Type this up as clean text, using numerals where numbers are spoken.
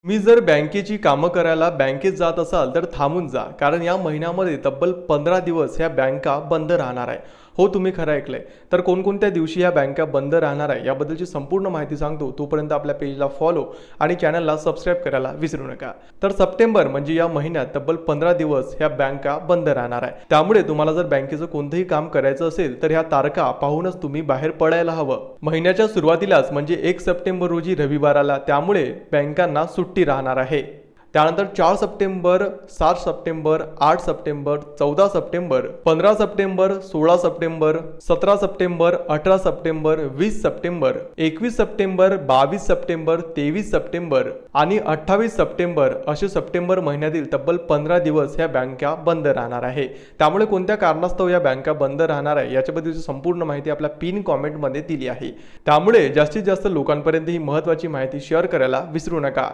तुम्ही जर बँकेची कामं करायला बँकेत जात असाल तर थांबून जा, कारण या महिन्यामध्ये तब्बल 15 दिवस ह्या बँका बंद राहणार आहे. हो, तुम्ही खरं ऐकलंय. तर कोणकोणत्या दिवशी ह्या बँका बंद राहणार आहे याबद्दलची संपूर्ण माहिती सांगतो. तोपर्यंत आपल्या पेजला फॉलो आणि चॅनलला सबस्क्राईब करायला विसरू नका. तर सप्टेंबर म्हणजे या महिन्यात तब्बल 15 दिवस ह्या बँका बंद राहणार आहे. त्यामुळे तुम्हाला जर बँकेचं कोणतंही काम करायचं असेल तर ह्या तारखा पाहूनच तुम्ही बाहेर पडायला हवं. महिन्याच्या सुरुवातीलाच म्हणजे 1 सप्टेंबर रोजी रविवाराला, त्यामुळे बँकांना सुट्टी राहणार आहे. त्यानंतर 4 September, 7 September, 8 September, 14 September, 15 September, 16 September, 17 September, 18 September, 20 September, 21 September, 22 September, 23 September आणि 28 सप्टेंबर असे सप्टेंबर महिन्यातील तब्बल 15 दिवस ह्या बँका बंद राहणार आहे. त्यामुळे कोणत्या कारणास्तव या बँका बंद राहणार आहे याच्याबद्दलची संपूर्ण माहिती आपल्या पिन कॉमेंटमध्ये दिली आहे. त्यामुळे जास्तीत जास्त लोकांपर्यंत ही महत्त्वाची माहिती शेअर करायला विसरू नका.